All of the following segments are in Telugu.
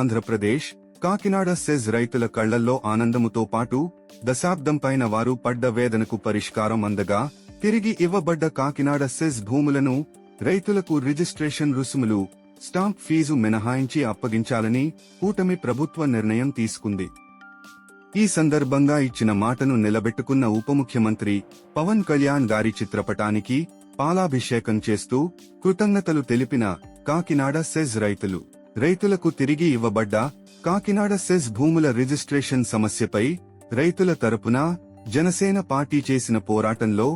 ఆంధ్రప్రదేశ్ కాకినాడ సెజ్ రైతుల కళ్లల్లో ఆనందముతో పాటు దశాబ్దం పైన వారు పడ్డ వేదనకు పరిష్కారం అందగా తిరిగి ఇవ్వబడ్డ కాకినాడ సెజ్ భూములను రైతులకు రిజిస్ట్రేషన్ రుసుములు స్టాంప్ ఫీజు మినహాయించి అప్పగించాలని కూటమి ప్రభుత్వ నిర్ణయం తీసుకుంది. ఈ సందర్భంగా ఇచ్చిన మాటను నిలబెట్టుకున్న ఉప ముఖ్యమంత్రి పవన్ కళ్యాణ్ గారి చిత్రపటానికి పాలాభిషేకం చేస్తూ కృతజ్ఞతలు తెలిపిన కాకినాడ సెజ్ రైతులకు తిరిగి ఇవ్వబడ్డ కాకినాడ సెజ్ భూముల రిజిస్ట్రేషన్ సమస్యపై రైతుల తరపున జనసేన పార్టీ చేసిన పోరాటంలో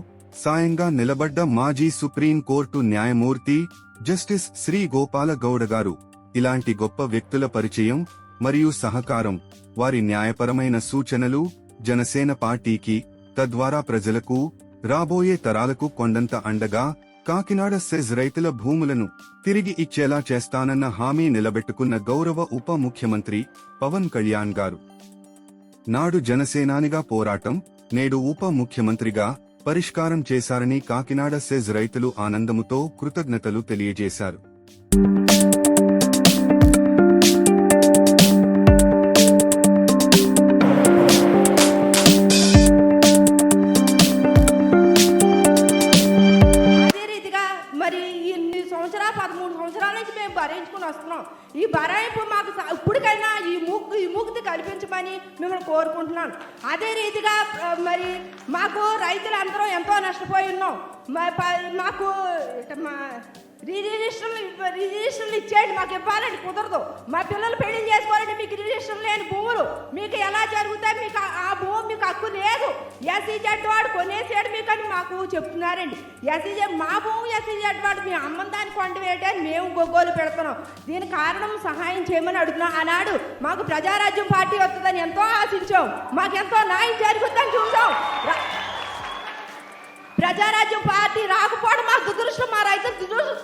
సాయంగా నిలబడ్డ మాజీ సుప్రీంకోర్టు న్యాయమూర్తి జస్టిస్ శ్రీ గోపాల గౌడ గారు ఇలాంటి గొప్ప వ్యక్తుల పరిచయం మరియు సహకారం, వారి న్యాయపరమైన సూచనలు జనసేన పార్టీకి, తద్వారా ప్రజలకు, రాబోయే తరాలకు కొండంత అండగా కాకినాడ సెజ్ రైతుల భూములను తిరిగి ఇచ్చేలా చేస్తానన్న హామీ నిలబెట్టుకున్న గౌరవ ఉప ముఖ్యమంత్రి పవన్ కళ్యాణ్ గారు నాడు జనసేనానిగా పోరాటం, నేడు ఉప ముఖ్యమంత్రిగా పరిష్కారం చేశారని కాకినాడ సెజ్ రైతులు ఆనందముతో కృతజ్ఞతలు తెలియజేశారు. భరించుకుని వస్తున్నాం. ఈ భరాయింపు మాకు ఇప్పటికైనా ఈ ముక్తి కల్పించమని మిమ్మల్ని కోరుకుంటున్నాను. అదే రీతిగా మరి మాకు రైతులందరూ ఎంతో నష్టపోయి ఉన్నాం. మాకు రిజిస్టర్లు ఇచ్చేయండి, మాకు ఇవ్వాలండి కుదరదు. మా పిల్లలు పెళ్లి చేసుకోవాలంటే మీకు రిజిస్టర్ లేని భూములు మీకు ఎలా జరుగుతాయి? మీకు ఆ భూమి మీకు హక్కు లేదు. ఎస్సీజెడ్ వాడు కొనేసాడు మీకు అని మాకు చెప్తున్నారండి. ఎస్సీజెడ్ మా భూమి ఎస్సీజెడ్ వాడు మీ అమ్మని దాన్ని కొండ వేయటాన్ని మేము గొగ్గోలు పెడుతున్నాం. దీని కారణం సహాయం చేయమని అడుగుతున్నాం. ఆనాడు మాకు ప్రజారాజ్యం పార్టీ వస్తుందని ఎంతో ఆశించాం, మాకెంతో న్యాయం జరుగుతుందని చూసాం. ప్రజారాజ్యం పార్టీ రాకపోవడం మా దురదృష్టం, మా రైతుల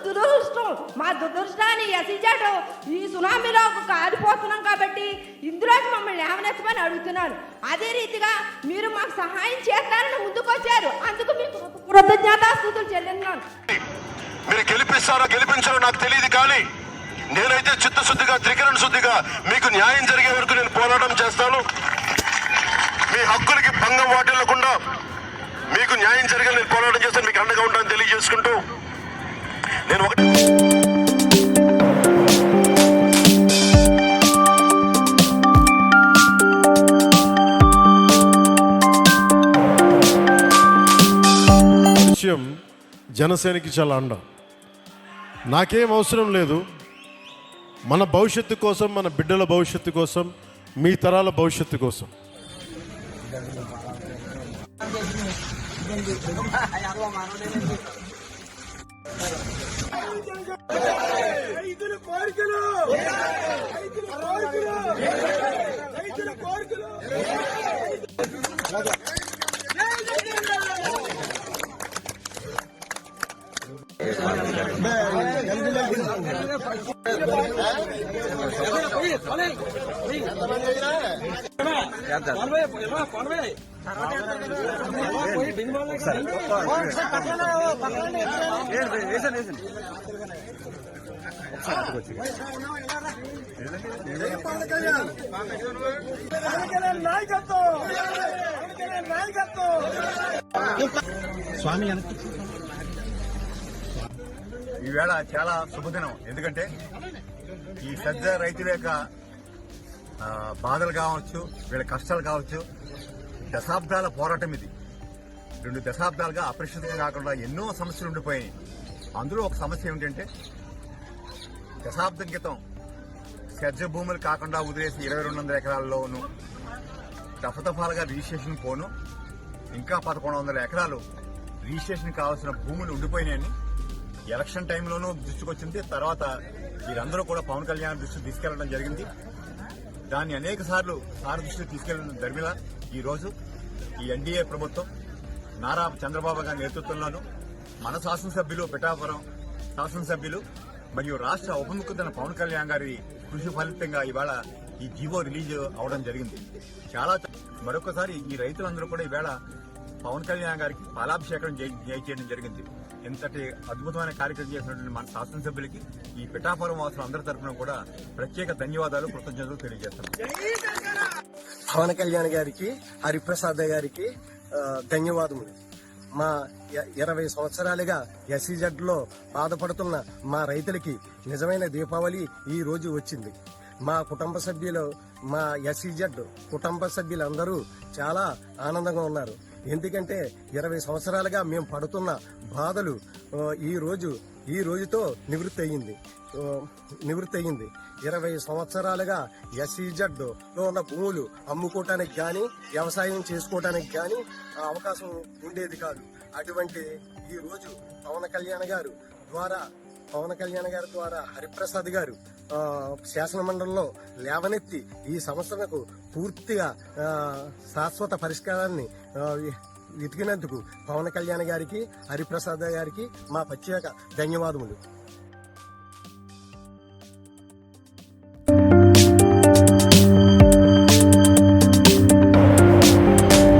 దురదృష్టం. మా దురదృష్టాన్ని ఎస్సీజెడ్ ఈ సునామీలో కారిపోతున్నాం కాబట్టి ఇందులోకి మమ్మల్ని లేవనెత్తమని అడుగుతున్నాను. అదే రీతిగా మీరు మాకు సహాయం చేస్తారని ముందుకొచ్చారు, అందుకు మీకు కృతజ్ఞతాస్తుతులు చెల్లిస్తున్నాను. మీరు గెలిపిస్తారో గెలిపించారో నాకు తెలియదు, కానీ నేనైతే చిత్తశుద్ధిగా త్రికరణ శుద్ధిగా మీకు న్యాయం జరిగే వరకు నేను పోరాటం చేస్తాను. మీ హక్కులకి భంగం వాటిల్లకుండా మీకు న్యాయం జరిగే నేను పోరాటం చేస్తాను, మీకు అండగా ఉంటానని తెలియజేసుకుంటూ నేను ఒకటి విషయం జనసేనకి చాలా అండ. నాకేం అవసరం లేదు. మన భవిష్యత్తు కోసం, మన బిడ్డల భవిష్యత్తు కోసం, మీ తరాల భవిష్యత్తు కోసం ఈవేళ చాలా శుభదినం. ఎందుకంటే ఈ సజ్జ రైతుల యొక్క బాధలు కావచ్చు, వీళ్ళ కష్టాలు కావచ్చు, దశాబ్దాల పోరాటం ఇది. 2 దశాబ్దాలుగా అప్రస్తుతం కాకుండా ఎన్నో సమస్యలు ఉండిపోయాయి. అందులో ఒక సమస్య ఏమిటంటే దశాబ్దం క్రితం సజ్జ భూములు కాకుండా వదిలేసి 2200 ఎకరాల్లోనూ దఫదఫాలుగా రిజిస్ట్రేషన్ పోను, ఇంకా 1100 ఎకరాలు రిజిస్ట్రేషన్ కావాల్సిన భూములు ఉండిపోయినాయని ఎలక్షన్ టైంలోనూ దృష్టికి వచ్చింది. తర్వాత వీరందరూ కూడా పవన్ కళ్యాణ్ దృష్టికి తీసుకెళ్లడం జరిగింది. దాన్ని అనేక సార్లు సార్ దృష్టికి తీసుకెళ్లిన దర్మిలా ఈ రోజు ఈ ఎన్డీఏ ప్రభుత్వం నారా చంద్రబాబు గారి నేతృత్వంలోనూ మన శాసనసభ్యులు, పిఠాపురం శాసనసభ్యులు మరియు రాష్ట్ర ఉప ముఖ్యమంత్రి పవన్ కళ్యాణ్ గారి కృషి ఫలితంగా ఇవాళ ఈ జీవో రిలీజ్ అవడం జరిగింది. చాలా మరొకసారి ఈ రైతులందరూ కూడా ఈవేళ పవన్ కళ్యాణ్ గారికి పాలాభిషేకం చేయడం జరిగింది. ఇంతటి అద్భుతమైన కార్యక్రమం చేసినటువంటి మన శాసనసభ్యులకి ఈ పిఠాపురం వాసులు అందరి తరఫున కూడా ప్రత్యేక ధన్యవాదాలు, కృతజ్ఞతలు తెలియజేస్తున్నాం. పవన్ కళ్యాణ్ గారికి, హరిప్రసాద్ గారికి ధన్యవాదములు. మా 20 సంవత్సరాలుగా ఎస్సీజెడ్ లో బాధపడుతున్న మా రైతులకి నిజమైన దీపావళి ఈ రోజు వచ్చింది. మా కుటుంబ సభ్యులు, మా ఎస్సీజెడ్ కుటుంబ సభ్యులందరూ చాలా ఆనందంగా ఉన్నారు. ఎందుకంటే 20 సంవత్సరాలుగా మేము పడుతున్న బాధలు ఈ రోజుతో నివృత్తి అయ్యింది. 20 సంవత్సరాలుగా ఎస్సీజెడ్ లో ఉన్న భూములు అమ్ముకోవటానికి గాని, వ్యవసాయం చేసుకోవటానికి గాని అవకాశం ఉండేది కాదు. అటువంటి ఈ రోజు పవన్ కళ్యాణ్ గారి ద్వారా హరిప్రసాద్ గారు శాసన మండలిలో లేవనెత్తి ఈ సమస్యలకు పూర్తిగా శాశ్వత పరిష్కారాన్ని వెతికినందుకు పవన్ కళ్యాణ్ గారికి, హరిప్రసాద్ గారికి మా ప్రత్యేక ధన్యవాదములు.